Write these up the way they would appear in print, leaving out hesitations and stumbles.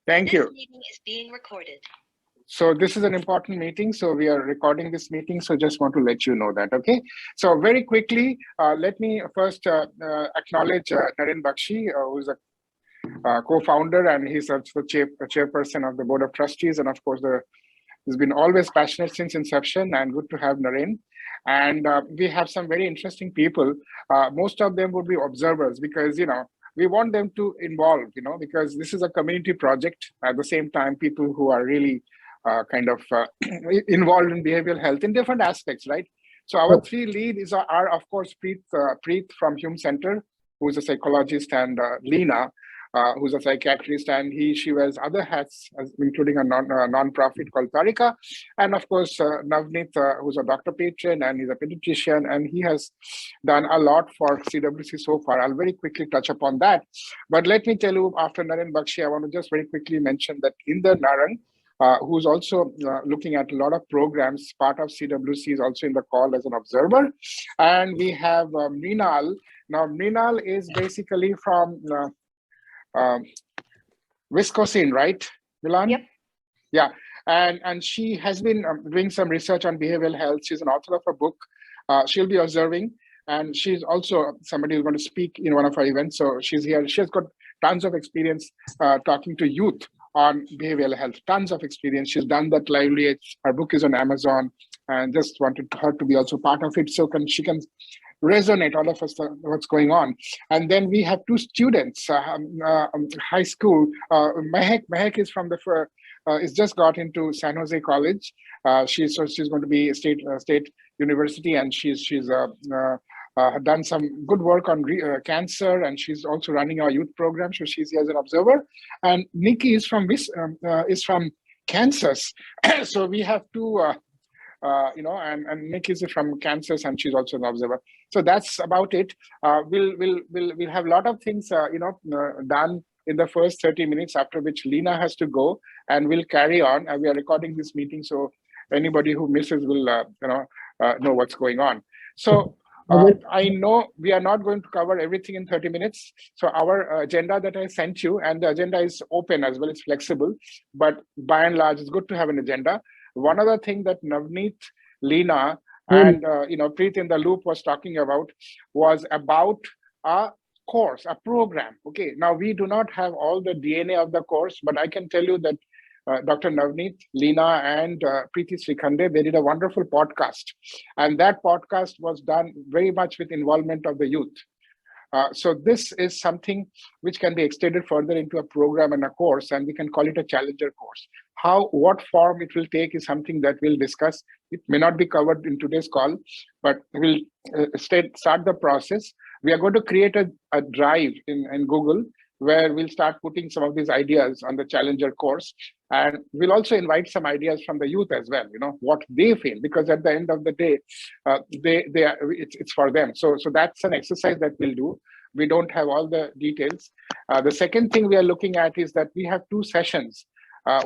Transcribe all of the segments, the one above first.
Thank you. This meeting is being recorded. So this is an important meeting. So we are recording this meeting. So just want to let you know that. Okay. So very quickly, let me first acknowledge Naren Bakshi, who's a co-founder, and he's also chairperson of the board of trustees. And of course, he's been always passionate since inception, and good to have Naren. And we have some very interesting people. Most of them would be observers because, we want them to involve, because this is a community project. At the same time, people who are really involved in behavioral health in different aspects, right? So our three leads are of course, Preet from Hume Center, who's a psychologist, and Leena, who's a psychiatrist, and she wears other hats, including a non-profit called Tarika, and of course Navneet, who's a doctor patron, and he's a pediatrician, and he has done a lot for CWC so far. I'll very quickly touch upon that, but let me tell you, after Naren Bakshi, I want to just very quickly mention that Inder Narang, who's also looking at a lot of programs, part of CWC, is also in the call as an observer. And we have Mrinal. Now, Mrinal is basically from Wisconsin, right, Milan? Yep. Yeah, and she has been doing some research on behavioral health. She's an author of a book. She'll be observing, and she's also somebody who's going to speak in one of our events. So she's here. She has got tons of experience talking to youth on behavioral health, tons of experience. She's done that lively. Her book is on Amazon, and just wanted her to be also part of it, so she can resonate all of us what's going on. And then we have two students, high school. Mehek is from is just got into San Jose College. She's going to be a state university, and she's done some good work on cancer, and she's also running our youth program. So she's here as an observer. And Nikki is from Kansas. So we have two, and Nikki is from Kansas, and she's also an observer. So that's about it. We'll have a lot of things, done in the first 30 minutes, after which Leena has to go, and we'll carry on. We are recording this meeting, so anybody who misses will, know what's going on. So. I know we are not going to cover everything in 30 minutes. So our agenda that I sent you, and the agenda is open as well, it's flexible, but by and large, it's good to have an agenda. One other thing that Navneet, Leena, and Preet in the loop was talking about was about a course, a program. Okay, now we do not have all the DNA of the course, but I can tell you that Dr. Navneet, Leena, and Preeti Srikhande, they did a wonderful podcast. And that podcast was done very much with involvement of the youth. So this is something which can be extended further into a program and a course, and we can call it a challenger course. What form it will take is something that we'll discuss. It may not be covered in today's call, but we'll start the process. We are going to create a drive in Google, where we'll start putting some of these ideas on the challenger course. And we'll also invite some ideas from the youth as well, what they feel, because at the end of the day, it's for them. So that's an exercise that we'll do. We don't have all the details. The second thing we are looking at is that we have two sessions,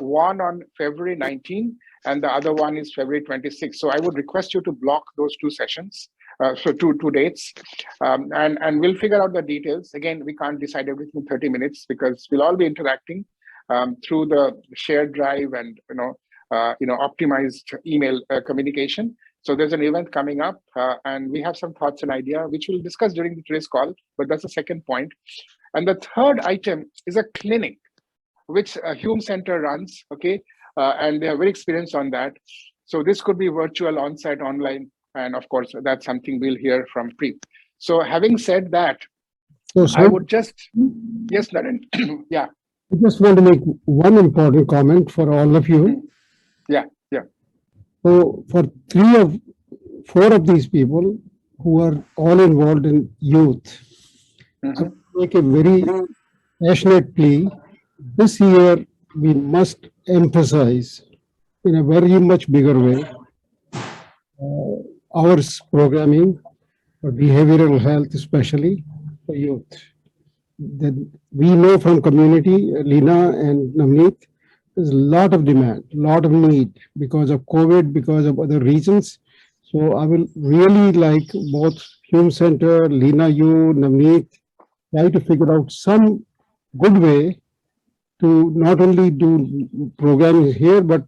one on February 19, and the other one is February 26. So I would request you to block those two sessions. So two dates, and we'll figure out the details. Again, we can't decide everything in 30 minutes because we'll all be interacting through the shared drive and optimized email communication. So there's an event coming up, and we have some thoughts and idea which we'll discuss during today's call. But that's the second point. And the third item is a clinic which Hume Center runs. Okay, and they are very experienced on that. So this could be virtual, on-site, online. And of course, that's something we'll hear from Preet. So having said that, I would just, yes, Naren, yeah. I just want to make one important comment for all of you. Yeah. So for 4 of these people who are all involved in youth, I make a very passionate plea. This year, we must emphasize in a very much bigger way our programming for behavioral health, especially for youth. That we know from community, Leena and Navneet, there's a lot of demand, a lot of need because of COVID, because of other reasons. So I will really like both Hume Center, Leena, you, Navneet, try to figure out some good way to not only do programs here, but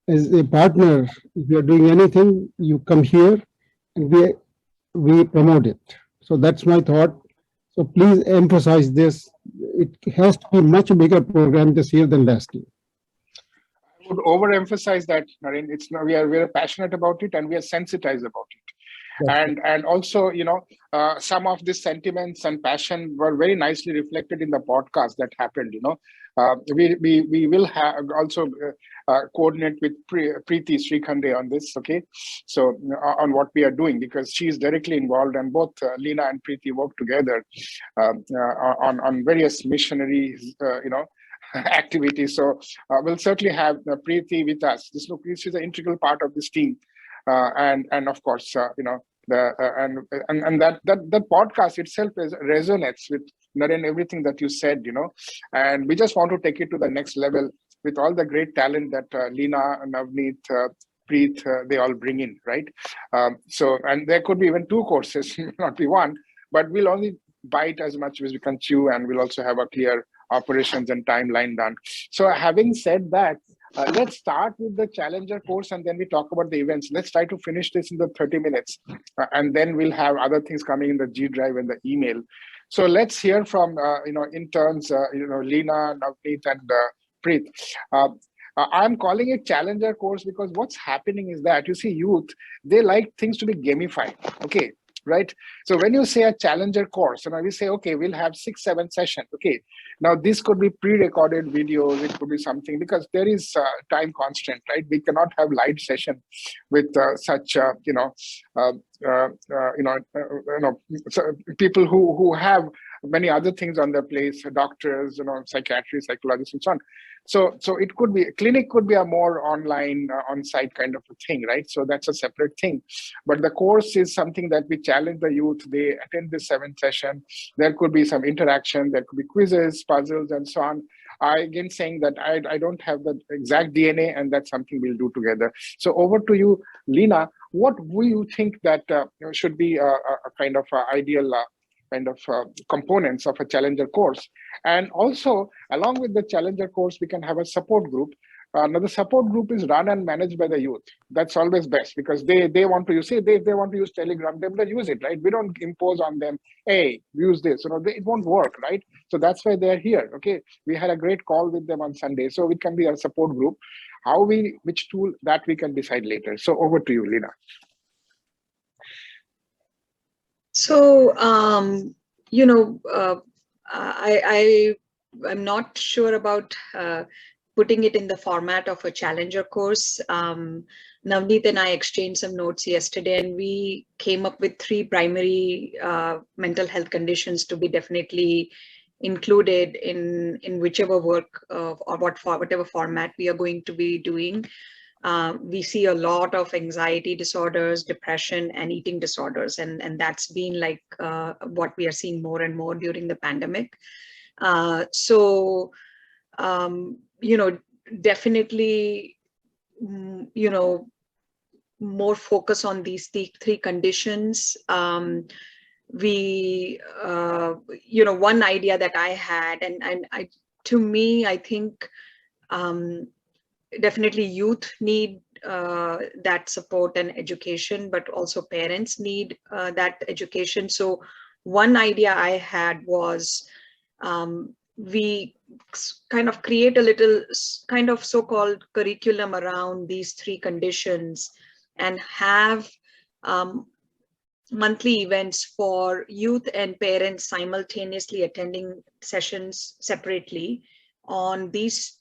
as a partner, if you are doing anything, you come here and we promote it. So that's my thought. So please emphasize this. It has to be much bigger program this year than last year. I would overemphasize that, Naren. We are passionate about it and we are sensitized about it. That's it. And also, some of these sentiments and passion were very nicely reflected in the podcast that happened. We will have also coordinate with Preeti Srikhande on this. Okay, so on what we are doing, because she is directly involved, and both Lena and Preeti work together on various missionary activities. So we'll certainly have Preeti with us. This is an integral part of this team, and of course, and that podcast itself resonates with Naren, everything that you said, and we just want to take it to the next level with all the great talent that Leena, Navneet, Preet, they all bring in, right? So, and there could be even two courses, not be one, but we'll only bite as much as we can chew, and we'll also have a clear operations and timeline done. So having said that, let's start with the challenger course and then we talk about the events. Let's try to finish this in the 30 minutes and then we'll have other things coming in the G Drive and the email. So let's hear from, interns, Leena, Navneet and Preet. I'm calling it challenger course because what's happening is that you see youth, they like things to be gamified. Okay. Right. So when you say a challenger course, we say, okay, we'll have 6-7 sessions. Okay. Now this could be pre-recorded videos. It could be something because there is time constraint, right? We cannot have live session with such, so people who have many other things on their place, doctors, psychiatry, psychologists, and so on. So it could be a clinic, could be a more online, on-site kind of a thing, right? So that's a separate thing. But the course is something that we challenge the youth. They attend this 7th session. There could be some interaction. There could be quizzes, puzzles, and so on. I again saying that I don't have the exact DNA, and that's something we'll do together. So over to you, Leena. What do you think that should be a kind of ideal components of a challenger course? And also, along with the challenger course, we can have a support group. Now, the support group is run and managed by the youth. That's always best because they want to use it. If they want to use Telegram, they will use it, right? We don't impose on them, hey, use this. It won't work, right? So that's why they're here. Okay, we had a great call with them on Sunday, so it can be a support group. Which tool that we can decide later. So over to you, Leena. So, I'm not sure about putting it in the format of a challenger course. Navneet and I exchanged some notes yesterday, and we came up with 3 primary mental health conditions to be definitely included in whichever work or whatever format we are going to be doing. We see a lot of anxiety disorders, depression, and eating disorders, and that's been like what we are seeing more and more during the pandemic. Definitely, more focus on these 3 conditions. One idea that I had, and to me, I think definitely youth need that support and education, but also parents need that education. So one idea I had was we kind of create a little kind of so-called curriculum around these 3 conditions and have monthly events for youth and parents simultaneously attending sessions separately on these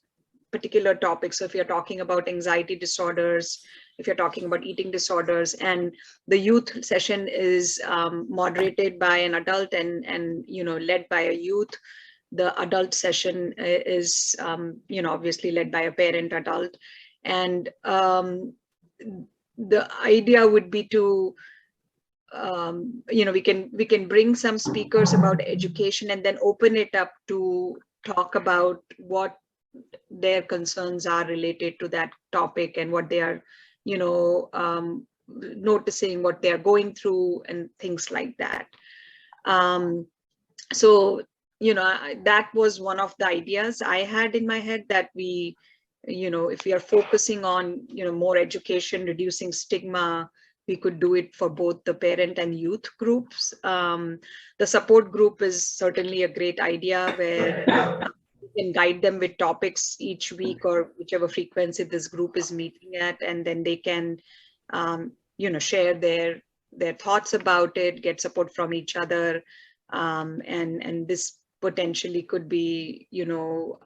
particular topics. So if you're talking about anxiety disorders, if you're talking about eating disorders, and the youth session is moderated by an adult and led by a youth, the adult session is obviously led by a parent adult. And the idea would be to we can bring some speakers about education and then open it up to talk about what their concerns are related to that topic and what they are noticing, what they are going through, and things like that. So that was one of the ideas I had in my head, that we, if we are focusing on, more education, reducing stigma, we could do it for both the parent and youth groups. The support group is certainly a great idea, where we can guide them with topics each week or whichever frequency this group is meeting at, and then they can, share their thoughts about it, get support from each other, and this potentially could be,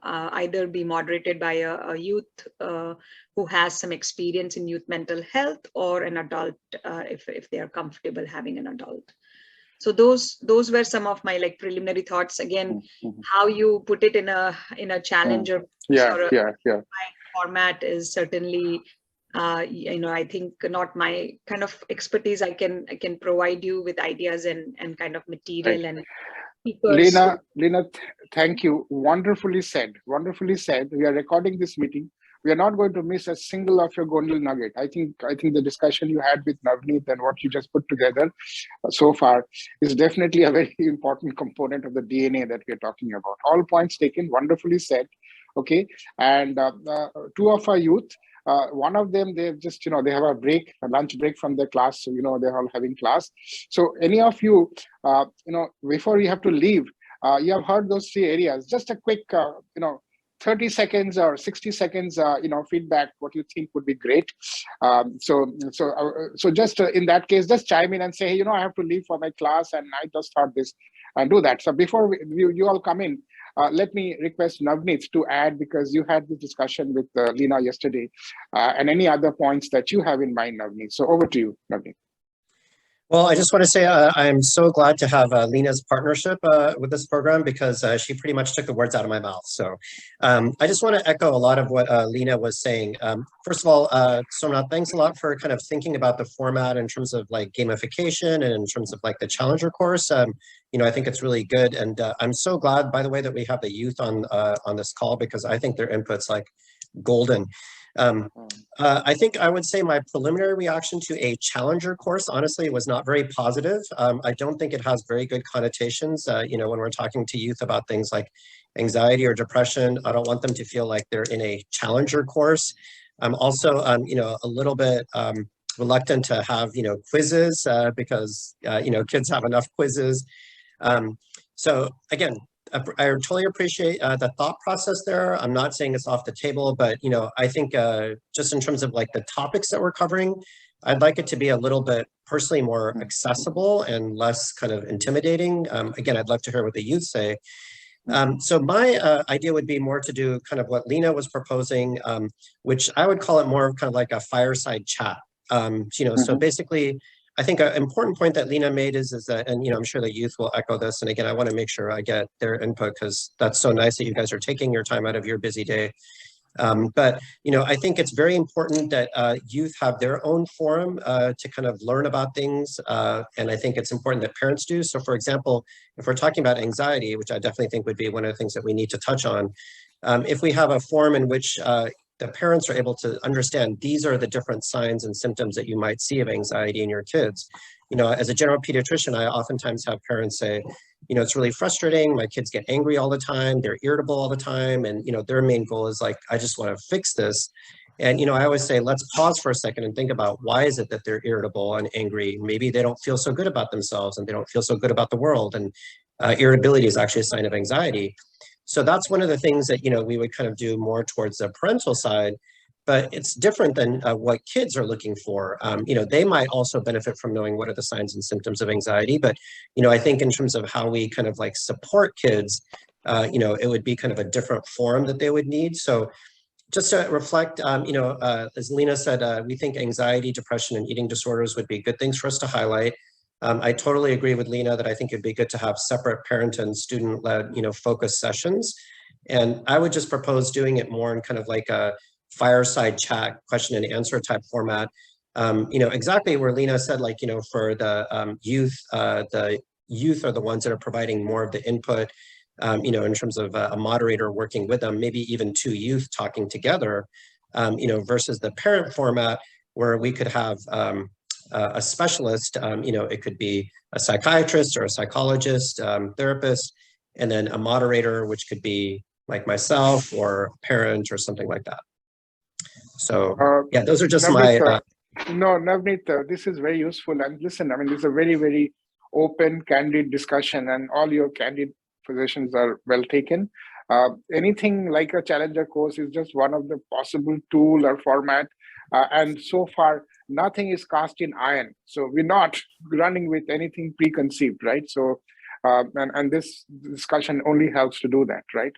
either be moderated by a youth who has some experience in youth mental health, or an adult if they are comfortable having an adult. So those were some of my like preliminary thoughts. Again, how you put it in a challenger format is certainly I think not my kind of expertise. I can provide you with ideas and kind of material and Lena, thank you. Wonderfully said. Wonderfully said. We are recording this meeting. We are not going to miss a single of your golden nugget. I think the discussion you had with Navneet and what you just put together so far is definitely a very important component of the DNA that we are talking about. All points taken, wonderfully said. Okay, and two of our youth. One of them, they've just, they have a lunch break from their class. So, they're all having class. So any of you, before you have to leave, you have heard those 3 areas. Just a quick, 30 seconds or 60 seconds, feedback, what you think would be great. So just in that case, just chime in and say, hey, I have to leave for my class and I just thought this, and do that. So before you all come in, let me request Navneet to add, because you had this discussion with Lena yesterday, and any other points that you have in mind, Navneet. So over to you, Navneet. Well, I just want to say I'm so glad to have Lena's partnership with this program, because she pretty much took the words out of my mouth. So I just want to echo a lot of what Lena was saying. First of all, Somnath, thanks a lot for kind of thinking about the format in terms of like gamification and in terms of like the Challenger course. I think it's really good. And I'm so glad, by the way, that we have the youth on this call, because I think their input's like golden. I think I would say my preliminary reaction to a Challenger course, honestly, was not very positive. I don't think it has very good connotations. When we're talking to youth about things like anxiety or depression, I don't want them to feel like they're in a Challenger course. I'm also, a little bit reluctant to have, quizzes because, kids have enough quizzes. So again, I totally appreciate the thought process there. I'm not saying it's off the table, but I think just in terms of like the topics that we're covering, I'd like it to be a little bit personally more accessible and less kind of intimidating. Again, I'd love to hear what the youth say. So my idea would be more to do kind of what Lena was proposing, which I would call it more of kind of like a fireside chat. So basically, I think an important point that Lena made is that, and I'm sure the youth will echo this. And again, I want to make sure I get their input, because that's so nice that you guys are taking your time out of your busy day. But I think it's very important that youth have their own forum to kind of learn about things. And I think it's important that parents do. So for example, if we're talking about anxiety, which I definitely think would be one of the things that we need to touch on, if we have a forum in which the parents are able to understand these are the different signs and symptoms that you might see of anxiety in your kids. As a general pediatrician, I oftentimes have parents say, it's really frustrating. My kids get angry all the time. They're irritable all the time. And, their main goal is like, I just want to fix this. And, I always say, let's pause for a second and think about why is it that they're irritable and angry? Maybe they don't feel so good about themselves and they don't feel so good about the world. And irritability is actually a sign of anxiety. So that's one of the things that, we would kind of do more towards the parental side, but it's different than what kids are looking for. They might also benefit from knowing what are the signs and symptoms of anxiety, but, I think in terms of how we kind of like support kids, it would be kind of a different forum that they would need. So just to reflect, as Lena said, we think anxiety, depression, and eating disorders would be good things for us to highlight. I totally agree with Lena that I think it'd be good to have separate parent and student-led, focus sessions. And I would just propose doing it more in kind of like a fireside chat, question and answer type format. Exactly where Lena said, like, for the youth are the ones that are providing more of the input, in terms of a moderator working with them, maybe even 2 youth talking together, versus the parent format where we could have a specialist, it could be a psychiatrist or a psychologist, therapist, and then a moderator, which could be like myself or a parent or something like that. So yeah, those are just Navneet, my. No, Navneet, this is very useful. And listen, I mean, this is a very, very open, candid discussion, and all your candid positions are well taken. Anything like a challenger course is just one of the possible tool or format. And so far, nothing is cast in iron. So we're not running with anything preconceived, right? So, and this discussion only helps to do that, right?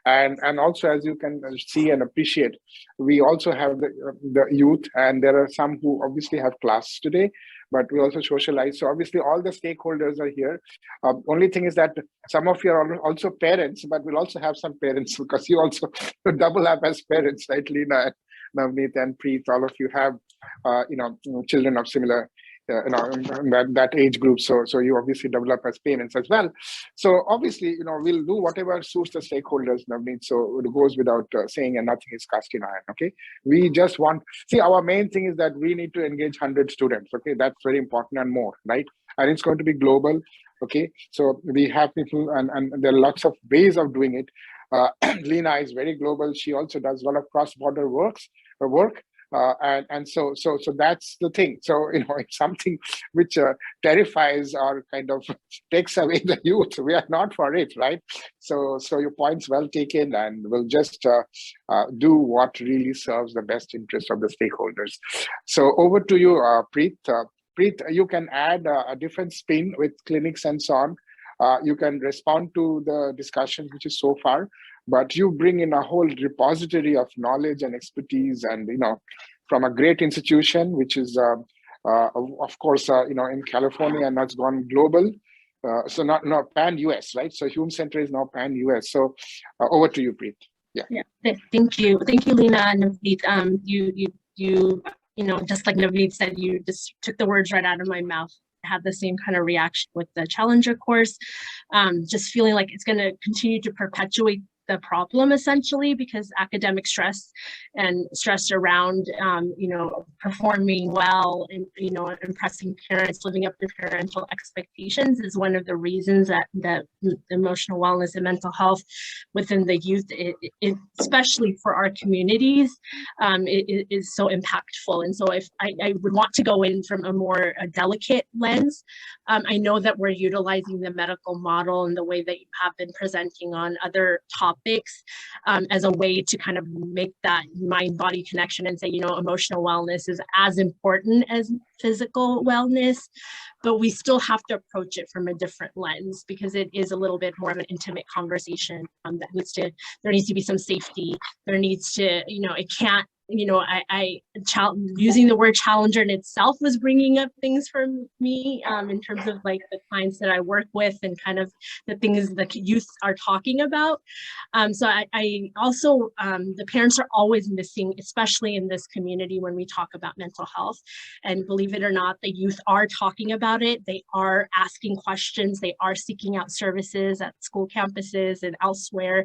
And also, as you can see and appreciate, we also have the youth, and there are some who obviously have class today, but we also socialize. So obviously all the stakeholders are here. Only thing is that some of you are also parents, but we'll also have some parents because you also double up as parents, right? Lena, Navneet, and Preet, all of you have, children of similar, that age group. So you obviously develop as parents as well. So obviously, we'll do whatever suits the stakeholders, Navneet. So it goes without saying, and nothing is cast in iron. Okay. We just see, our main thing is that we need to engage 100 students. Okay. That's very important and more, right? And it's going to be global. Okay. So we have people, and there are lots of ways of doing it. Lena is very global. She also does a lot of cross-border work. And so that's the thing. So it's something which terrifies or kind of takes away the youth. We are not for it, right? So your point's well taken, and we'll just do what really serves the best interest of the stakeholders. So over to you, Preet. Preet, you can add a different spin with clinics and so on. You can respond to the discussion which is so far, but you bring in a whole repository of knowledge and expertise, and from a great institution, which is of course in California, and that's gone global. So not pan US, right? So Hume Center is now pan US. So over to you, Preet. Yeah. Thank you, Lena and Navneet. Just like Navneet said, you just took the words right out of my mouth. I had the same kind of reaction with the Challenger course, just feeling like it's going to continue to perpetuate the problem, essentially, because academic stress and stress around performing well and impressing parents, living up to parental expectations is one of the reasons that emotional wellness and mental health within the youth, especially for our communities, it is so impactful. And so if I would want to go in from a more delicate lens, I know that we're utilizing the medical model and the way that you have been presenting on other topics as a way to kind of make that mind-body connection and say, emotional wellness is as important as physical wellness, but we still have to approach it from a different lens because it is a little bit more of an intimate conversation there needs to be some safety. There needs to, it can't, using the word challenger in itself was bringing up things for me in terms of like the clients that I work with and kind of the things the youth are talking about. So I also, the parents are always missing, especially in this community when we talk about mental health. And believe it or not, the youth are talking about it. They are asking questions. They are seeking out services at school campuses and elsewhere.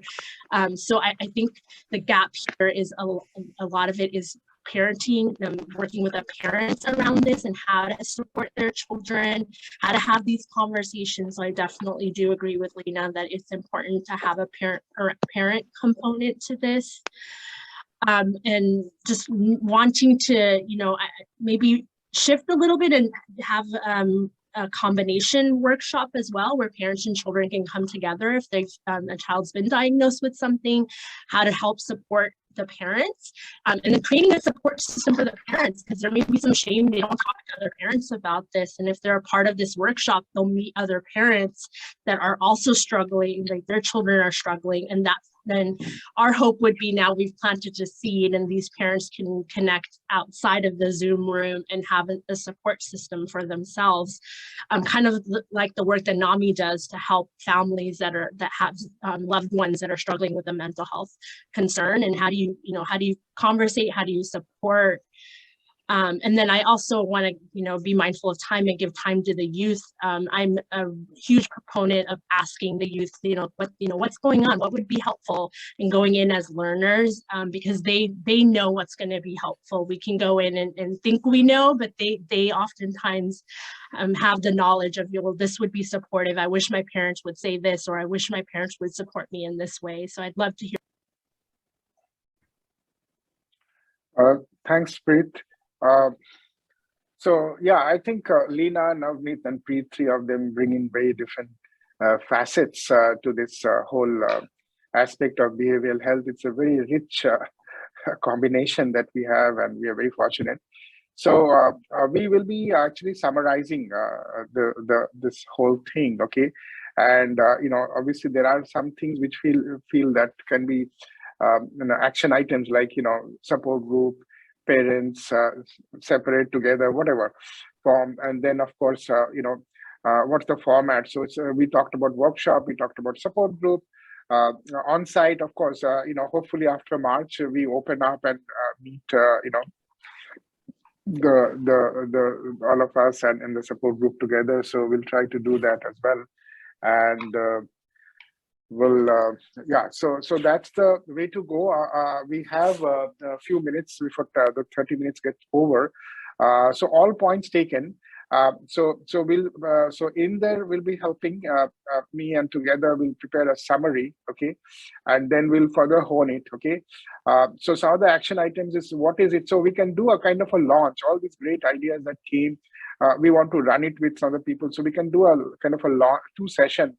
So I think the gap here is a lot of it is parenting, working with the parents around this and how to support their children, how to have these conversations. So I definitely do agree with Lena that it's important to have a parent component to this. And just wanting to, maybe shift a little bit and have a combination workshop as well, where parents and children can come together if they've a child's been diagnosed with something, how to help support the parents, and then creating a support system for the parents, because there may be some shame. They don't talk to other parents about this, and if they're a part of this workshop, they'll meet other parents that are also struggling, like their children are struggling, and that's then our hope would be now we've planted a seed and these parents can connect outside of the Zoom room and have a support system for themselves, kind of like the work that NAMI does to help families that have loved ones that are struggling with a mental health concern. And how do you conversate? How do you support And then I also want to, be mindful of time and give time to the youth. I'm a huge proponent of asking the youth, what's going on, what would be helpful, and going in as learners, because they know what's going to be helpful. We can go in and think we know, but they oftentimes have the knowledge of, well, this would be supportive. I wish my parents would say this, or I wish my parents would support me in this way. So I'd love to hear. Thanks, Preet. So yeah, I think Leena, Navneet, and Preet, three of them bring in very different facets to this whole aspect of behavioral health. It's a very rich combination that we have, and we are very fortunate. So we will be actually summarizing this whole thing, okay? And obviously there are some things which feel that can be action items, like support group, parents, separate together, whatever form. And then of course what's the format. So we talked about workshop, we talked about support group, on site, of course. Hopefully after March we open up and meet the all of us and the support group together. So we'll try to do that as well. And so that's the way to go. We have a few minutes before the 30 minutes gets over. So all points taken. So in there we'll be helping me, and together we'll prepare a summary, okay, and then we'll further hone it, okay. So some of the action items is, what is it? So we can do a kind of a launch, all these great ideas that came. We want to run it with some other people, so we can do a kind of a long 2 session.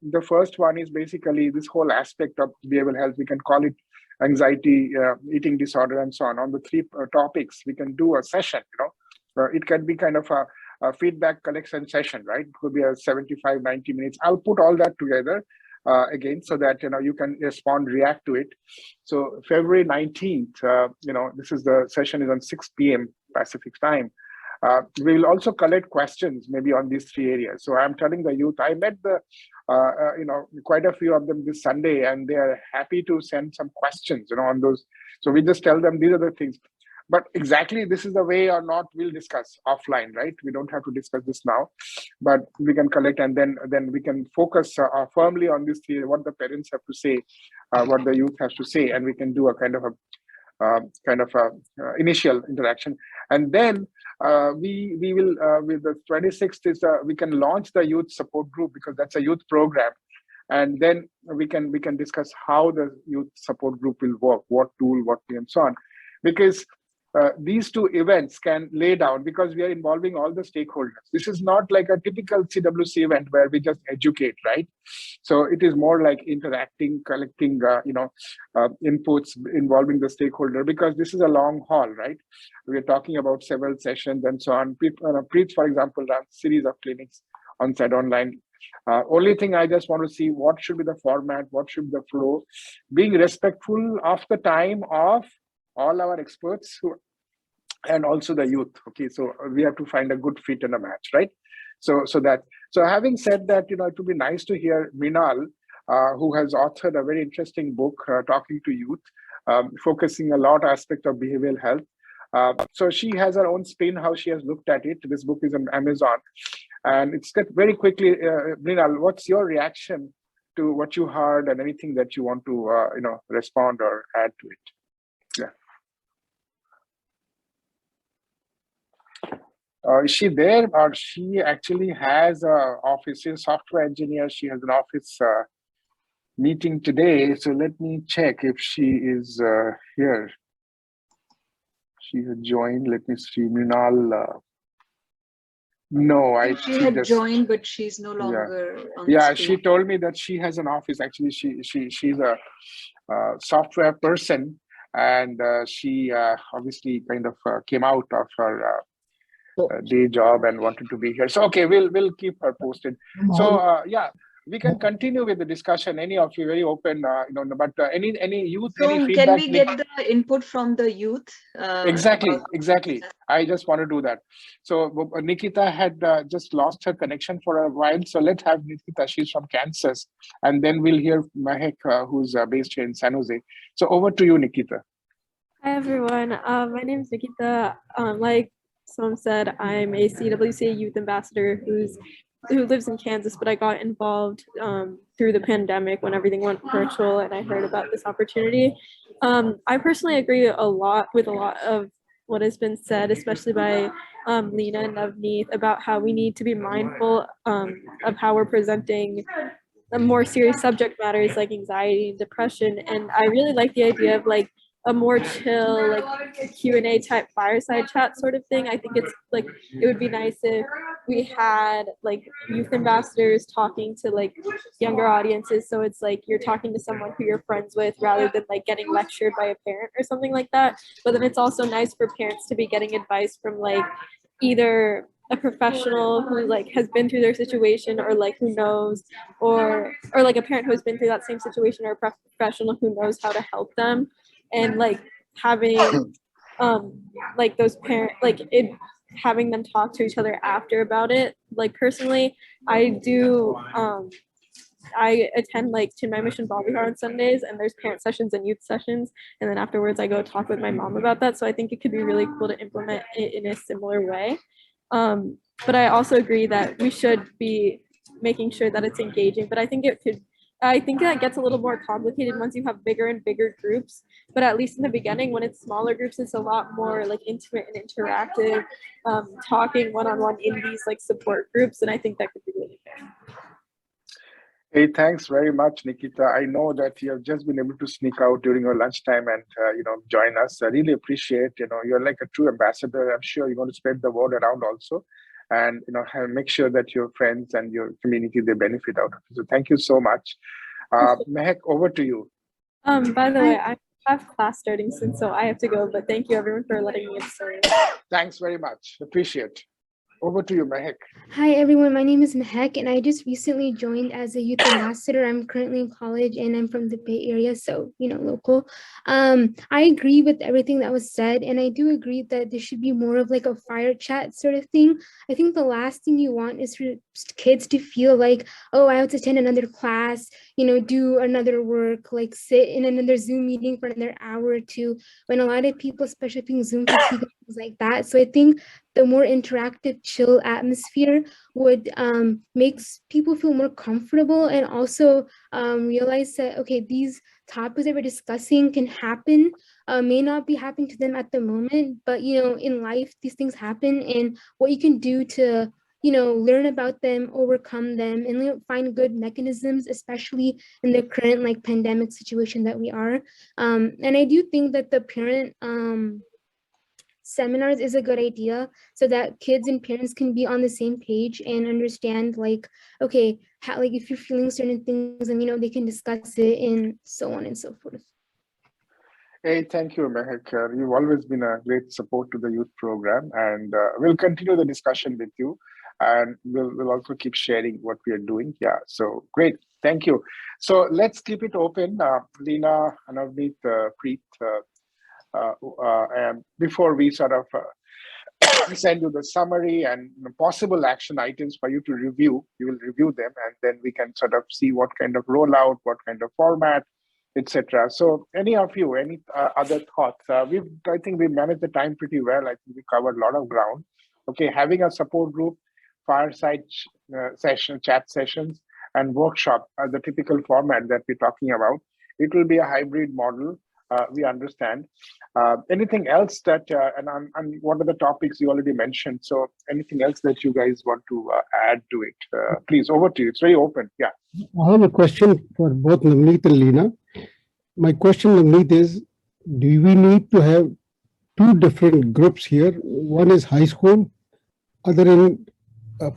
The first one is basically this whole aspect of behavioral health. We can call it anxiety, eating disorder, and so on. On the 3 topics, we can do a session. It can be kind of a feedback collection session, right? It could be a 75, 90 minutes. I'll put all that together again, so that you can respond, react to it. So February 19th, this is the session is on 6 p.m. Pacific time. We will also collect questions maybe on these 3 areas. So I'm telling the youth, I met quite a few of them this Sunday, and they are happy to send some questions, on those. So we just tell them these are the things. But exactly this is the way or not, we'll discuss offline, right? We don't have to discuss this now, but we can collect, and then we can focus firmly on this theory, what the parents have to say, what the youth has to say, and we can do a kind of a initial interaction. And then we will with the 26th is we can launch the youth support group, because that's a youth program. And then we can discuss how the youth support group will work, what tool, what and so on, because these 2 events can lay down, because we are involving all the stakeholders. This is not like a typical CWC event where we just educate, right? So it is more like interacting, collecting, inputs, involving the stakeholder, because this is a long haul, right? We're talking about several sessions and so on. Preet, for example, runs series of clinics on-site, online. Only thing I just want to see, what should be the format, what should be the flow, being respectful of the time of all our experts and also the youth. Okay, so we have to find a good fit and a match, right? So having said that, it would be nice to hear Mrinal, who has authored a very interesting book, talking to youth, focusing a lot aspect of behavioral health. So she has her own spin, how she has looked at it. This book is on Amazon, and it's got very quickly. Mrinal, what's your reaction to what you heard, and anything that you want to respond or add to it? Yeah. Is she there, or she actually has an office? She's a software engineer. She has an office meeting today. So let me check if she is here. She had joined. Let me see. Mrinal. No, she had joined, but she's no longer on yeah, the screen. she told me that she has an office. Actually, she's a software person, and she obviously kind of came out of her day job and wanted to be here. So okay, we'll keep her posted. So yeah, we can continue with the discussion. Any of you, very open, but any youth, so any feedback? Can we get the input from the youth? Exactly. I just want to do that. So Nikita had just lost her connection for a while. So let's have Nikita. She's from Kansas, and then we'll hear Mahek, who's based here in San Jose. So over to you, Nikita. Hi everyone, my name is Nikita. Like someone said, I'm a CWC youth ambassador who lives in Kansas, but I got involved through the pandemic when everything went virtual and I heard about this opportunity. I personally agree a lot with a lot of what has been said, especially by Lena and Navneet, about how we need to be mindful of how we're presenting the more serious subject matters like anxiety and depression. And I really like the idea of like a more chill, like Q&A type fireside chat sort of thing. I think it's like, it would be nice if we had like youth ambassadors talking to like younger audiences. So it's like you're talking to someone who you're friends with rather than like getting lectured by a parent or something like that. But then it's also nice for parents to be getting advice from like either a professional who like has been through their situation or like who knows, or like a parent who has been through that same situation, or a professional who knows how to help them. And like having like those parent like it having them talk to each other after about it. Like personally, I attend like Chinmay Mission Bobby on Sundays, and there's parent sessions and youth sessions, and then afterwards I go talk with my mom about that. So I think it could be really cool to implement it in a similar way. But I also agree that we should be making sure that it's engaging. But I think that gets a little more complicated once you have bigger and bigger groups. But at least in the beginning, when it's smaller groups, it's a lot more like intimate and interactive, talking one-on-one in these like support groups. And I think that could be really good. Hey, thanks very much, Nikita. I know that you have just been able to sneak out during your lunchtime and join us. I really appreciate. You're like a true ambassador. I'm sure you're going to spread the word around also, and make sure that your friends and your community, they benefit out of it. So thank you so much. Mehak, over to you. By the way, I have class starting soon, so I have to go. But thank you everyone for letting me in. Thanks very much. Appreciate. Over to you, Mehak. Hi, everyone. My name is Mehak, and I just recently joined as a youth ambassador. I'm currently in college, and I'm from the Bay Area, so, local. I agree with everything that was said, and I do agree that there should be more of like a fire chat sort of thing. I think the last thing you want is for kids to feel like, oh, I have to attend another class, do another work, like sit in another Zoom meeting for another hour or two, when a lot of people, especially being Zoom fatigue, things like that. So I think the more interactive, chill atmosphere would make people feel more comfortable, and also realize that, okay, these topics that we're discussing can happen, may not be happening to them at the moment, but, in life, these things happen, and what you can do to, learn about them, overcome them, and find good mechanisms, especially in the current like pandemic situation that we are. And I do think that the parent seminars is a good idea, so that kids and parents can be on the same page and understand like, okay, how, like if you're feeling certain things, and they can discuss it, and so on and so forth. Hey, thank you, Mehak. You've always been a great support to the youth program, and we'll continue the discussion with you, and we'll also keep sharing what we are doing. Yeah, so great. Thank you. So let's keep it open. Lena, Navneet, Preet, and before we sort of send you the summary and possible action items for you to review, you will review them, and then we can sort of see what kind of rollout, what kind of format, etc. So any of you, any other thoughts? I think we managed the time pretty well. I think we covered a lot of ground. Okay, having a support group, fireside chat sessions, and workshop are the typical format that we're talking about. It will be a hybrid model. We understand. Anything else that, and what are the topics you already mentioned? So anything else that you guys want to add to it? Please, over to you. It's very open. Yeah. I have a question for both Navneet and Lena. My question, Navneet, is, do we need to have two different groups here? One is high school, other in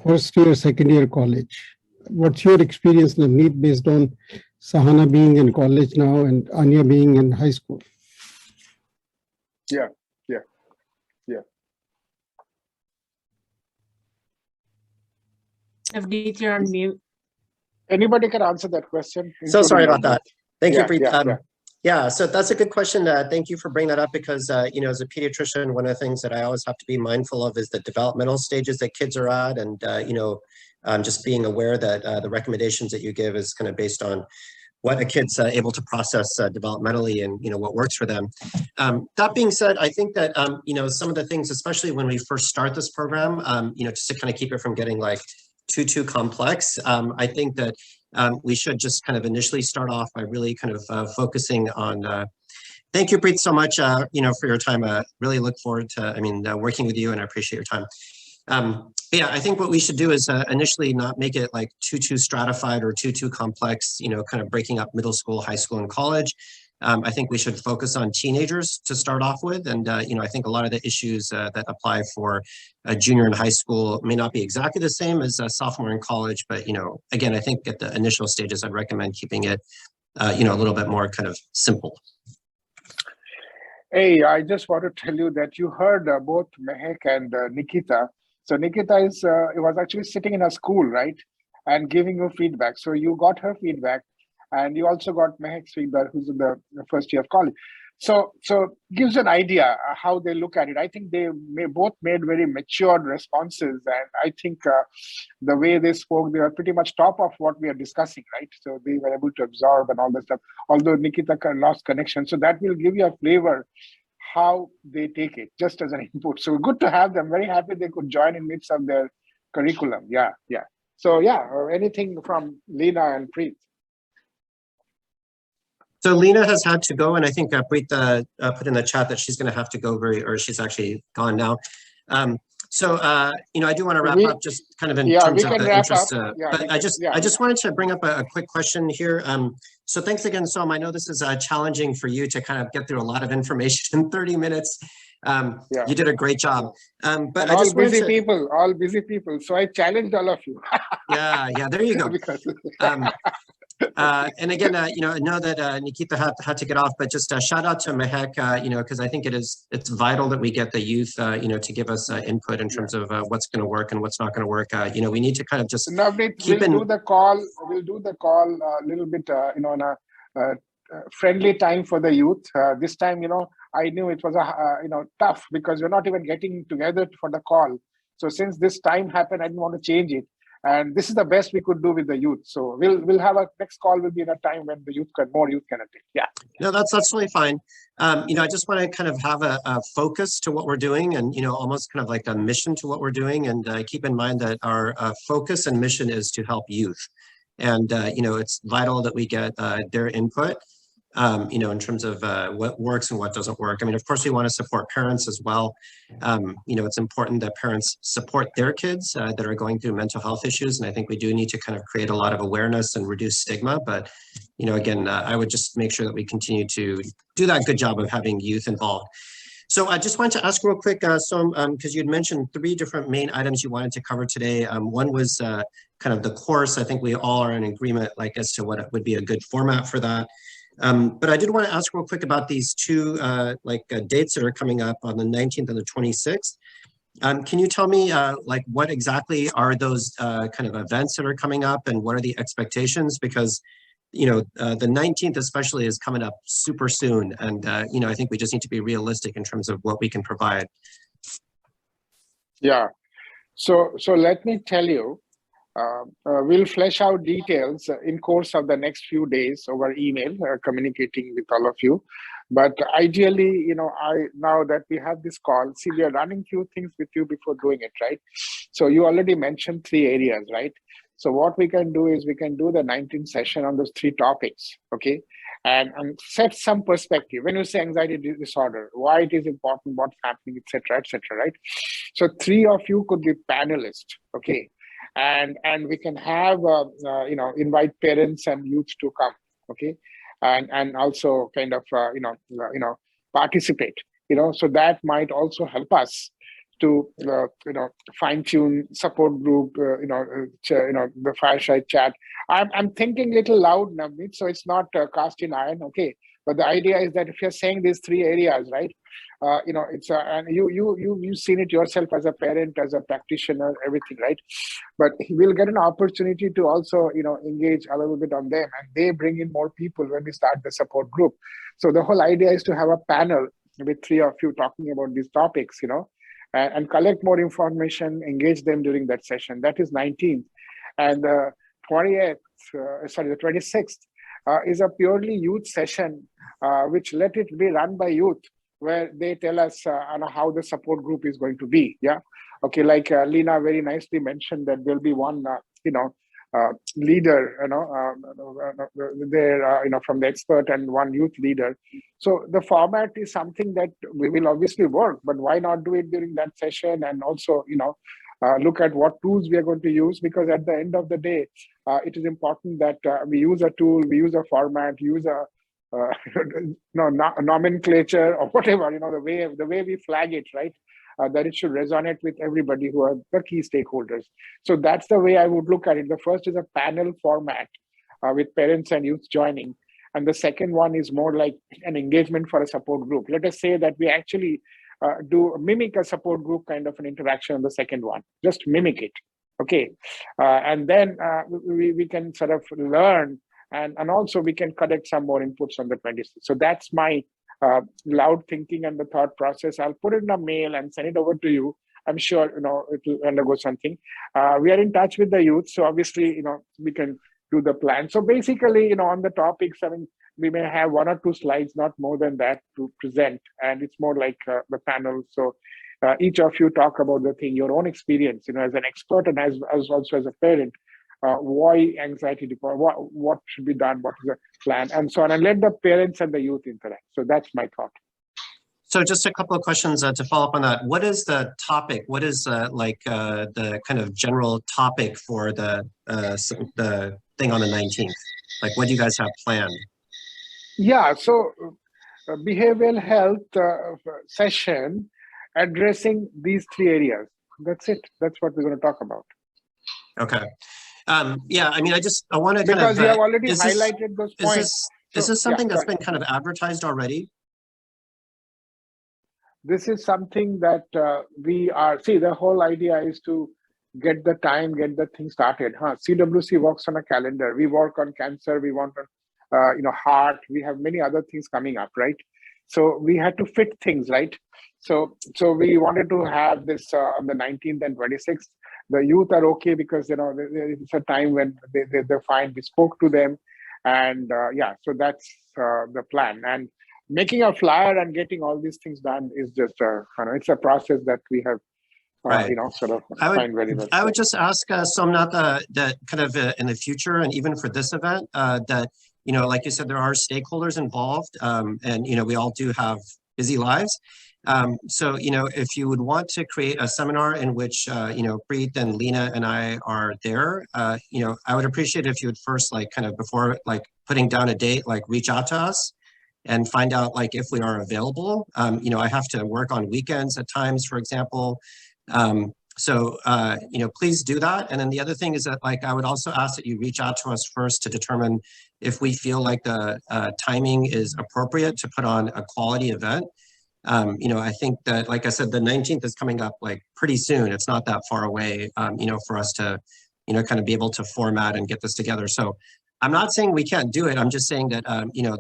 first year, second year college. What's your experience, Navneet, based on Sahana being in college now and Anya being in high school? Yeah. Navneet, you're on mute. Anybody can answer that question. So sorry about that. Thank you, Preet. So that's a good question. Thank you for bringing that up, because, as a pediatrician, one of the things that I always have to be mindful of is the developmental stages that kids are at. And, just being aware that the recommendations that you give is kind of based on what a kid's able to process developmentally and, what works for them. That being said, I think that, some of the things, especially when we first start this program, just to kind of keep it from getting like too complex, I think that we should just kind of initially start off by really kind of focusing on thank you, Preet, so much, for your time. Really look forward to, working with you, and I appreciate your time. Yeah, I think what we should do is initially not make it like too stratified or too complex, kind of breaking up middle school, high school, and college. I think we should focus on teenagers to start off with. And, I think a lot of the issues that apply for a junior in high school may not be exactly the same as a sophomore in college. But, again, I think at the initial stages, I'd recommend keeping it, a little bit more kind of simple. Hey, I just want to tell you that you heard both Mehek and Nikita. So Nikita was actually sitting in a school, right? And giving you feedback. So you got her feedback, and you also got Mehek's feedback, who's in the first year of college. So gives an idea how they look at it. I think they both made very matured responses, and I think the way they spoke, they were pretty much top of what we are discussing, right? So they were able to absorb and all that stuff. Although Nikita lost connection, so that will give you a flavor how they take it, just as an input. So good to have them. Very happy they could join in midst of their curriculum. Yeah. So yeah, anything from Lena and Preet. So Lena has had to go, and I think Preet put in the chat that she's going to have to go or she's actually gone now. I do want to wrap up just kind of in terms of the interest. But I just wanted to bring up a quick question here. So thanks again, Som. I know this is challenging for you to kind of get through a lot of information in 30 minutes. You did a great job. But all busy people. So I challenged all of you. yeah, there you go. And again, I know that Nikita had to get off, but just a shout out to Mehek, because I think it's vital that we get the youth, to give us input in terms of what's going to work and what's not going to work. We need to kind of just we'll do the call a little bit, in a friendly time for the youth. This time, I knew it was tough because we're not even getting together for the call. So since this time happened, I didn't want to change it. And this is the best we could do with the youth. So we'll have a next call will be in a time when the more youth can attend. Yeah. No, that's totally fine. I just want to kind of have a focus to what we're doing, and almost kind of like a mission to what we're doing. And keep in mind that our focus and mission is to help youth. And it's vital that we get their input. In terms of what works and what doesn't work. I mean, of course, we want to support parents as well. It's important that parents support their kids that are going through mental health issues. And I think we do need to kind of create a lot of awareness and reduce stigma. But, again, I would just make sure that we continue to do that good job of having youth involved. So I just wanted to ask real quick, because you'd mentioned 3 different main items you wanted to cover today. One was kind of the course. I think we all are in agreement, as to what would be a good format for that. But I did want to ask real quick about these 2 dates that are coming up on the 19th and the 26th. Can you tell me what exactly are those kind of events that are coming up, and what are the expectations? Because the 19th especially is coming up super soon, and I think we just need to be realistic in terms of what we can provide. Yeah. So let me tell you. We'll flesh out details in course of the next few days over email, communicating with all of you. But ideally, now that we have this call, see, we are running few things with you before doing it, right? So you already mentioned 3 areas, right? So what we can do is we can do the 19th session on those 3 topics, okay? And set some perspective. When you say anxiety disorder, why it is important, what's happening, etc., right? So 3 of you could be panelists, okay? And we can have invite parents and youth to come, okay, and also kind of participate, so that might also help us to fine tune support group, the fireside chat. I'm thinking little loud, Navneet, so it's not cast in iron, okay. But the idea is that if you're saying these 3 areas, right? It's and you've seen it yourself as a parent, as a practitioner, everything, right? But we'll get an opportunity to also engage a little bit on them, and they bring in more people when we start the support group. So the whole idea is to have a panel with 3 of you talking about these topics, and collect more information, engage them during that session. That is 19th, and the 26th. is a purely youth session, which let it be run by youth, where they tell us how the support group is going to be. Yeah. Okay. Like Lena very nicely mentioned that there'll be one, leader, there, from the expert and one youth leader. So the format is something that we will obviously work, but why not do it during that session? And also, look at what tools we are going to use, because at the end of the day, it is important that we use a tool, we use a format, use a nomenclature or whatever, the way we flag it, right? That it should resonate with everybody who are the key stakeholders. So that's the way I would look at it. The first is a panel format with parents and youth joining. And the second one is more like an engagement for a support group. Let us say that we actually mimic a support group kind of an interaction on the second one, just mimic it. Okay. And then we can sort of learn, and also we can collect some more inputs on the 26th. So that's my loud thinking and the thought process. I'll put it in a mail and send it over to you. I'm sure, it will undergo something. We are in touch with the youth. So obviously, we can do the plan. So basically, on the topics, we may have 1 or 2 slides, not more than that, to present. And it's more like the panel. So each of you talk about the thing, your own experience, as an expert and as also as a parent. Why anxiety depression, what should be done, what is the plan, and so on, and let the parents and the youth interact. So that's my thought. So just a couple of questions to follow up on that. What is the topic? What is the kind of general topic for the thing on the 19th? Like, what do you guys have planned? Yeah, so behavioral health session addressing these 3 areas. That's it. That's what we're going to talk about. Okay. Yeah, I want to because you have already highlighted those points. Is this something that's been kind of advertised already? This is something that the whole idea is to get the time, get the thing started. CWC works on a calendar. We work on cancer. We want on, heart. We have many other things coming up, right? So we had to fit things, right? So we wanted to have this on the 19th and 26th. The youth are okay because, it's a time when they're fine. We spoke to them, and so that's the plan. And making a flyer and getting all these things done is just it's a process that we have sort of find very well. I would just ask Somnath that kind of in the future, and even for this event, that like you said, there are stakeholders involved, and we all do have busy lives. So if you would want to create a seminar in which Preet and Lena and I are there, I would appreciate if you would first, before putting down a date, reach out to us and find out if we are available. I have to work on weekends at times, for example. So please do that. And then the other thing is that I would also ask that you reach out to us first to determine if we feel like the timing is appropriate to put on a quality event. I think that, like I said, the 19th is coming up pretty soon. It's not that far away, for us to, kind of be able to format and get this together. So I'm not saying we can't do it. I'm just saying that,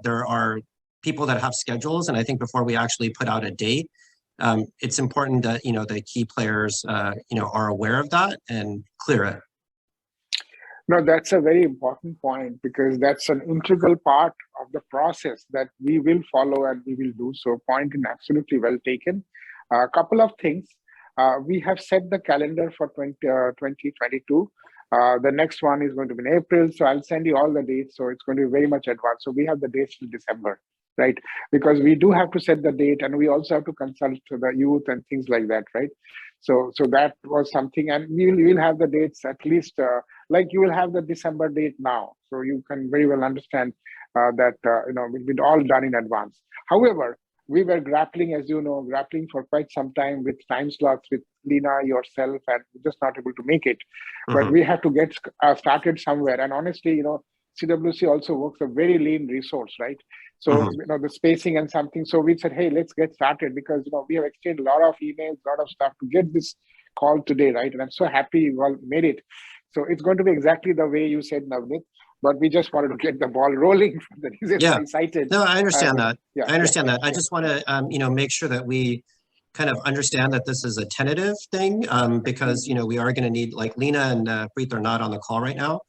there are people that have schedules. And I think before we actually put out a date, it's important that, the key players, are aware of that and clear it. No, that's a very important point, because that's an integral part of the process that we will follow and we will do. So point is absolutely well taken. A couple of things. We have set the calendar for 2022. The next one is going to be in April. So I'll send you all the dates. So it's going to be very much advanced. So we have the dates till December, right? Because we do have to set the date, and we also have to consult to the youth and things like that, right? So that was something, and we will have the dates at least, you will have the December date now. So you can very well understand that, we've been all done in advance. However, we were grappling for quite some time with time slots with Lena, yourself, and just not able to make it. But we have to get started somewhere. And honestly, CWC also works a very lean resource, right? So, the spacing and something. So we said, hey, let's get started, because, we have exchanged a lot of emails, a lot of stuff to get this call today, right? And I'm so happy you all made it. So it's going to be exactly the way you said, Navneet, but we just wanted to get the ball rolling for the reasons I cited. No, I understand that. I understand that. I just want to, make sure that we kind of understand that this is a tentative thing, because, we are going to need, Lena and Preet are not on the call right now.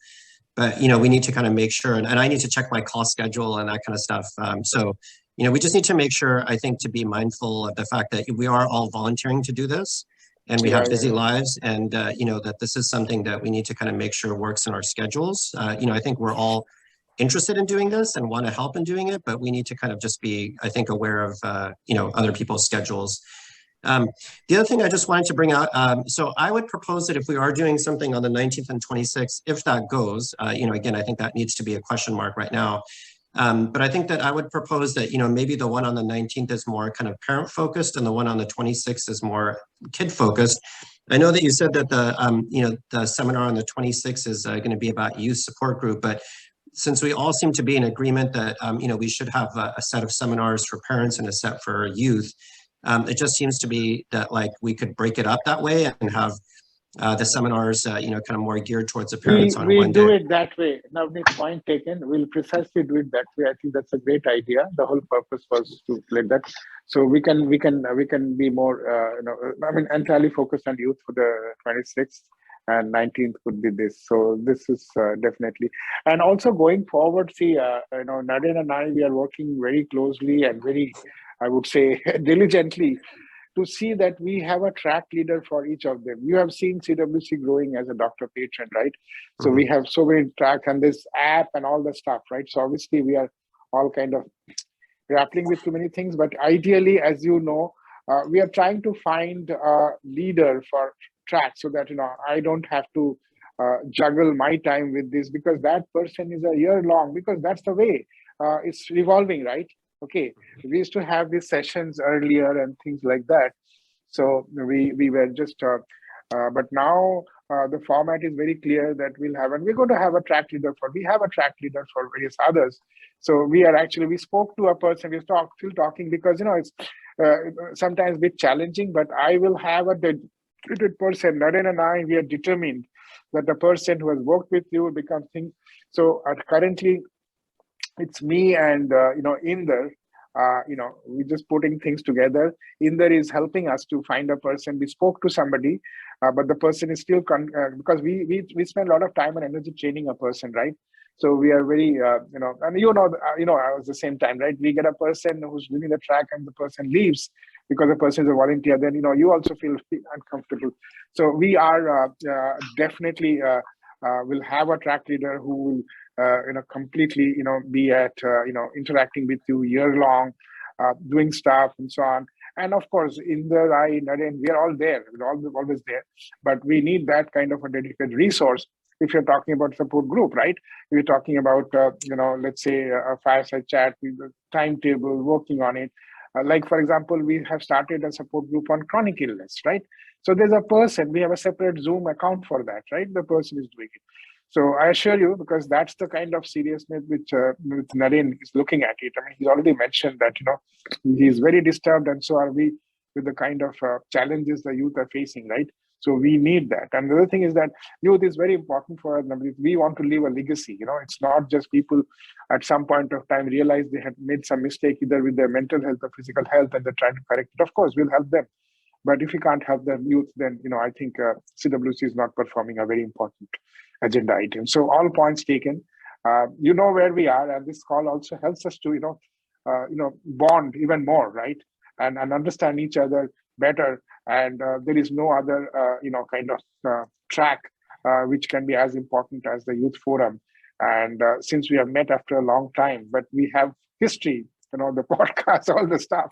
but we need to kind of make sure, and I need to check my call schedule and that kind of stuff. So we just need to make sure, I think, to be mindful of the fact that we are all volunteering to do this, and we have busy lives, and that this is something that we need to kind of make sure works in our schedules. I think we're all interested in doing this and want to help in doing it, but we need to kind of just be, I think, aware of other people's schedules. The other thing I just wanted to bring out, so I would propose that if we are doing something on the 19th and 26th, if that goes, again, I think that needs to be a question mark right now. But I think that I would propose that, maybe the one on the 19th is more kind of parent focused and the one on the 26th is more kid focused. I know that you said that the seminar on the 26th is going to be about youth support group, but since we all seem to be in agreement that, we should have a set of seminars for parents and a set for youth, it just seems to be that like we could break it up that way and have the seminars, kind of more geared towards the parents on one day. We do it that way. Now, point taken. We'll precisely do it that way. I think that's a great idea. The whole purpose was to let that, so we can be more, entirely focused on youth for the 26th, and 19th could be this. So this is definitely, and also going forward. See, Naren and I, we are working very closely and very, I would say, diligently, to see that we have a track leader for each of them. You have seen CWC growing as a doctor patron, right? So we have so many tracks and this app and all the stuff, right? So obviously we are all kind of grappling with too many things, but ideally, as you know, we are trying to find a leader for track so that, I don't have to juggle my time with this, because that person is a year long, because that's the way it's revolving, right? Okay, we used to have these sessions earlier and things like that. So we were just, but now the format is very clear that we'll have, and we're going to have a track leader we have a track leader for various others. So we spoke to a person, we're still talking, because, it's sometimes a bit challenging, but I will have a dedicated person. Naren and I, we are determined that the person who has worked with you will become things. So currently, it's me and Inder. We're just putting things together. Inder is helping us to find a person. We spoke to somebody, but the person is still because we spend a lot of time and energy training a person, right? So we are very and at the same time, right? We get a person who's doing the track and the person leaves because the person is a volunteer. Then you also feel uncomfortable. So we are definitely will have a track leader who will completely, be at, interacting with you year long, doing stuff and so on. And of course, Naren, we are all there, we're always there, but we need that kind of a dedicated resource. If you're talking about support group, right? If you're talking about, let's say a fireside chat with the timetable, working on it. Like, for example, we have started a support group on chronic illness, right? So there's a person, we have a separate Zoom account for that, right? The person is doing it. So I assure you, because that's the kind of seriousness which Naren is looking at it. I mean, he's already mentioned that, he's very disturbed, and so are we, with the kind of challenges the youth are facing, right? So we need that. And the other thing is that youth is very important for us. We want to leave a legacy. It's not just people at some point of time realize they have made some mistake either with their mental health or physical health, and they're trying to correct it. Of course, we'll help them. But if we can't help the youth, then, I think CWC is not performing a very important agenda item. So all points taken. Where we are, and this call also helps us to, bond even more, right? And understand each other better. And there is no other, track which can be as important as the youth forum. And since we have met after a long time, but we have history, the podcast, all the stuff,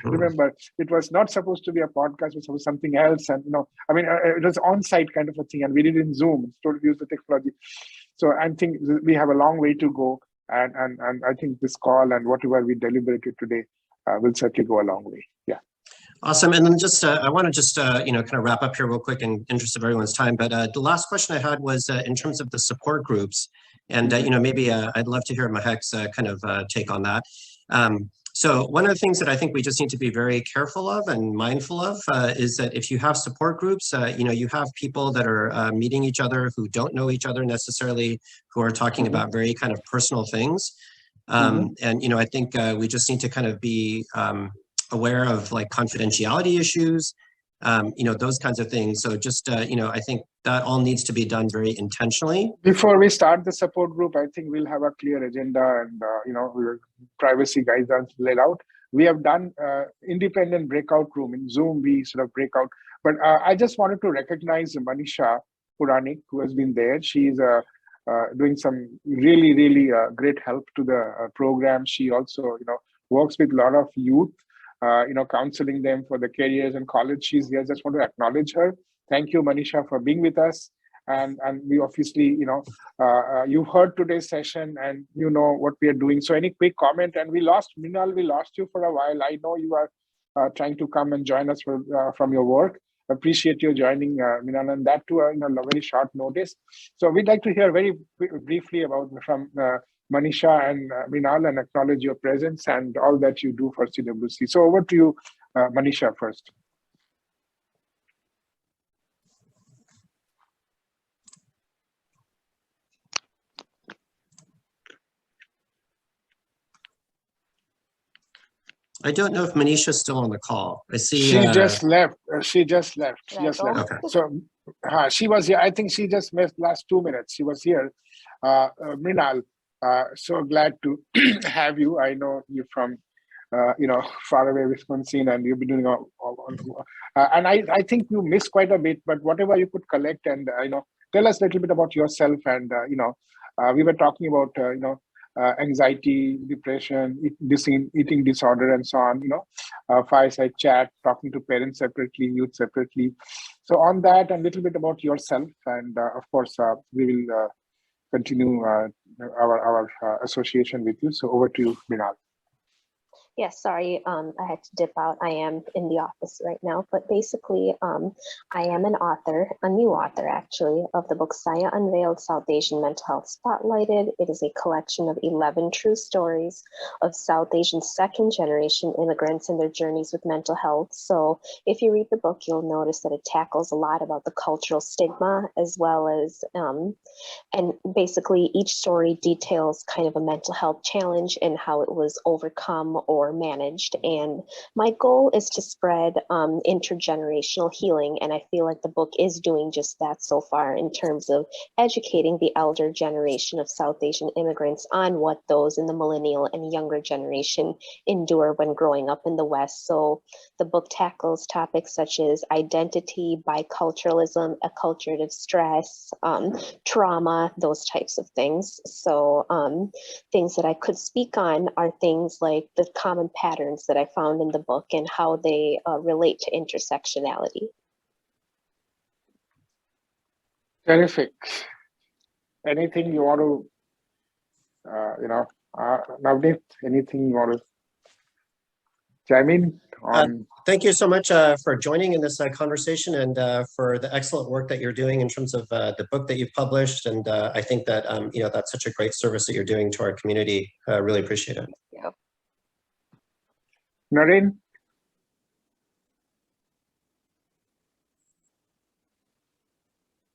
remember, it was not supposed to be a podcast, it was something else. And, it was on-site kind of a thing, and we did it in Zoom, to use the technology. So I think we have a long way to go. And I think this call and whatever we deliberated today will certainly go a long way. Yeah. Awesome. And then just, I want to just, kind of wrap up here real quick in interest of everyone's time. But the last question I had was in terms of the support groups. And, maybe I'd love to hear Mehek's kind of take on that. So one of the things that I think we just need to be very careful of and mindful of is that if you have support groups, you have people that are meeting each other who don't know each other necessarily, who are talking about very kind of personal things. And, I think we just need to kind of be aware of like confidentiality issues. those kinds of things. So just, I think that all needs to be done very intentionally. Before we start the support group, I think we'll have a clear agenda and, privacy guidelines laid out. We have done independent breakout room in Zoom. We sort of break out. But I just wanted to recognize Manisha Puranik, who has been there. She's doing some really, really great help to the program. She also, works with a lot of youth, counseling them for the careers and college. She's here. Just want to acknowledge her. Thank you, Manisha, for being with us. And we obviously, you heard today's session and you know what we are doing. So any quick comment? And Mrinal, we lost you for a while. I know you are trying to come and join us from your work. Appreciate you joining, Mrinal, and that too in a very short notice. So we'd like to hear very briefly from Manisha and Mrinal and acknowledge your presence and all that you do for CWC. So over to you, Manisha, first. I don't know if Manisha's still on the call. I see. She just left. She just left. Okay. So she was here. I think she just missed last 2 minutes. She was here. Mrinal, so glad to have you. I know you from, far away Wisconsin, and you've been doing and I think you missed quite a bit, but whatever you could collect and, tell us a little bit about yourself. And, we were talking about, anxiety, depression, eating disorder, and so on, fireside chat, talking to parents separately, youth separately. So on that, and a little bit about yourself. And of course, we will continue our association with you. So over to you, Mrinal. Yes, sorry, I had to dip out. I am in the office right now, but basically I am an author, a new author actually, of the book Saya Unveiled, South Asian Mental Health Spotlighted. It is a collection of 11 true stories of South Asian second-generation immigrants and their journeys with mental health. So if you read the book, you'll notice that it tackles a lot about the cultural stigma, as well as, and basically each story details kind of a mental health challenge and how it was overcome or managed. And my goal is to spread intergenerational healing. And I feel like the book is doing just that so far in terms of educating the elder generation of South Asian immigrants on what those in the millennial and younger generation endure when growing up in the West. So the book tackles topics such as identity, biculturalism, acculturative stress, trauma, those types of things. So things that I could speak on are things like the common patterns that I found in the book and how they relate to intersectionality. Terrific. Anything you want to, Navneet, anything you want to chime in on? Thank you so much for joining in this conversation and for the excellent work that you're doing in terms of the book that you've published. And I think that, that's such a great service that you're doing to our community. I really appreciate it. Yeah. Naren?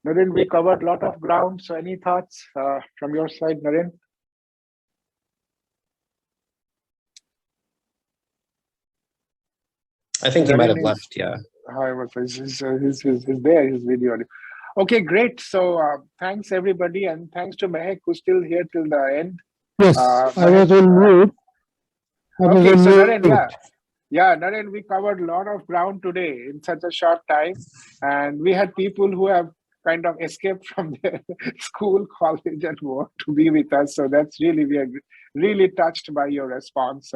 Naren, we covered a lot of ground. So any thoughts from your side, Naren? I think he might have left, yeah. He's there, his video. Okay, great. So thanks everybody, and thanks to Mehak, who's still here till the end. Yes, I was on mute. Okay, so Naren, yeah, Naren, we covered a lot of ground today in such a short time, and we had people who have kind of escaped from their school, college, and work to be with us. So that's really, we are really touched by your response,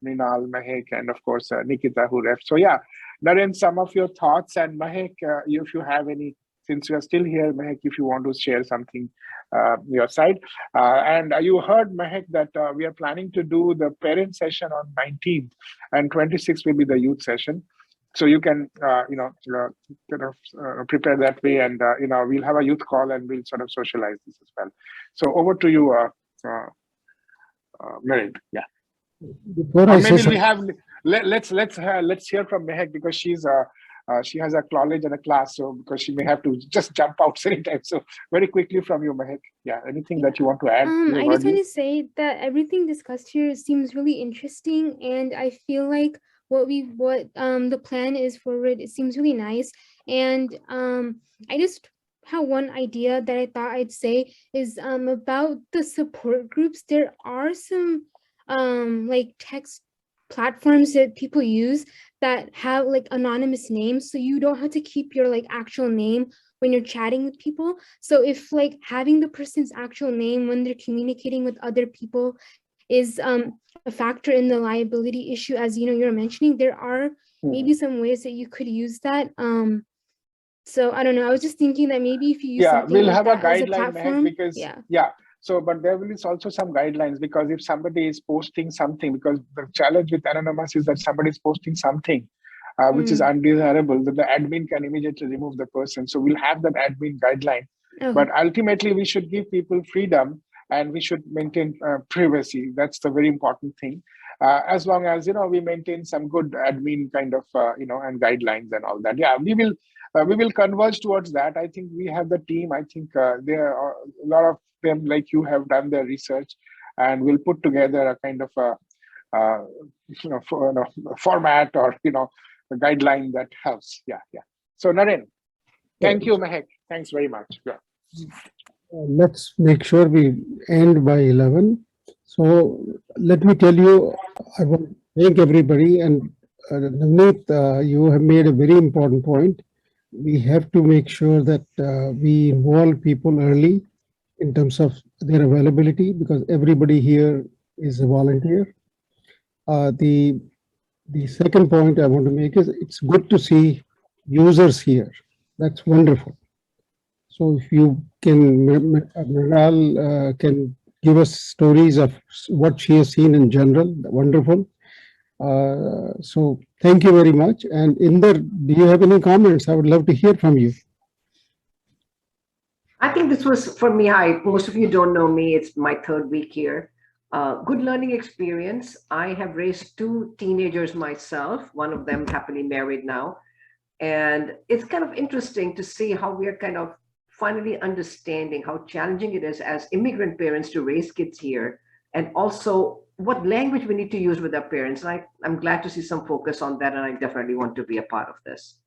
Mrinal, Mehak, and of course, Nikita, who left. So yeah, Naren, some of your thoughts, and Mehak, if you have any, since you are still here, Mehak, if you want to share something your side. And you heard, Mehak, that we are planning to do the parent session on 19th, and 26th will be the youth session. So you can, prepare that way, and we'll have a youth call, and we'll sort of socialize this as well. So over to you, Merit. Yeah. Maybe we have. Let's hear from Mehak, because she has a college and a class, so because she may have to just jump out anytime. So very quickly from you, Mehak. Yeah, anything that you want to add? I just want to say that everything discussed here seems really interesting, and I feel like what the plan is forward. It seems really nice. And I just have one idea that I thought I'd say is about the support groups. There are some like text platforms that people use that have like anonymous names, so you don't have to keep your like actual name when you're chatting with people. So if like having the person's actual name when they're communicating with other people is a factor in the liability issue, as you know, you're mentioning, there are maybe some ways that you could use that. So I don't know, I was just thinking that maybe if you use something we'll like have a that as a guideline, Mehak, platform, because so, but there is also some guidelines, because if somebody is posting something, because the challenge with anonymous is that somebody is posting something which is undesirable, then the admin can immediately remove the person. So we'll have that admin guideline. But ultimately, we should give people freedom and we should maintain privacy. That's the very important thing. As long as, you know, we maintain some good admin kind of, you know, and guidelines and all that. Yeah, we will converge towards that. I think we have the team. I think there are a lot of them, like you, have done their research, and we'll put together a kind of a format, or, you know, a guideline that helps. Yeah. So Naren, thank you, Mehak. Thanks very much. Yeah. Let's make sure we end by 11. So let me tell you, I want to thank everybody. And Navneet, you have made a very important point. We have to make sure that we involve people early in terms of their availability, because everybody here is a volunteer. The second point I want to make is it's good to see users here. That's wonderful. So if you can, Mrinal can give us stories of what she has seen in general, wonderful. So thank you very much. And Inder, do you have any comments? I would love to hear from you. I think this was, for me, most of you don't know me, it's my third week here. Good learning experience. I have raised 2 teenagers myself, one of them happily married now. And it's kind of interesting to see how we are kind of finally understanding how challenging it is as immigrant parents to raise kids here, and also what language we need to use with our parents. And I'm glad to see some focus on that, and I definitely want to be a part of this.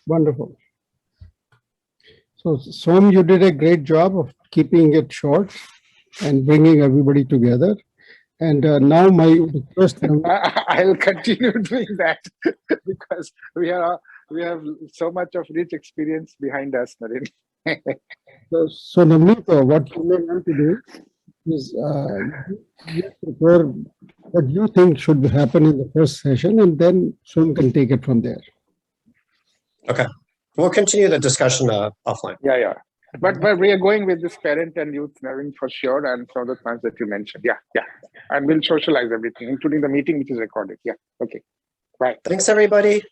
Wonderful. So Som, you did a great job of keeping it short and bringing everybody together. And now my request. I'll continue doing that because we have so much of rich experience behind us, Naren. So Navneet, what you may want to do is you prepare what you think should happen in the first session, and then Som can take it from there. Okay. We'll continue the discussion offline. Yeah. But we are going with this parent and youth learning for sure, and some of the plans that you mentioned. Yeah. And we'll socialize everything, including the meeting, which is recorded. Yeah. Okay. Bye. Thanks, everybody.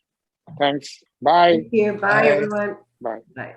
Thanks. Bye. Thank you. Bye, everyone. Bye. Bye.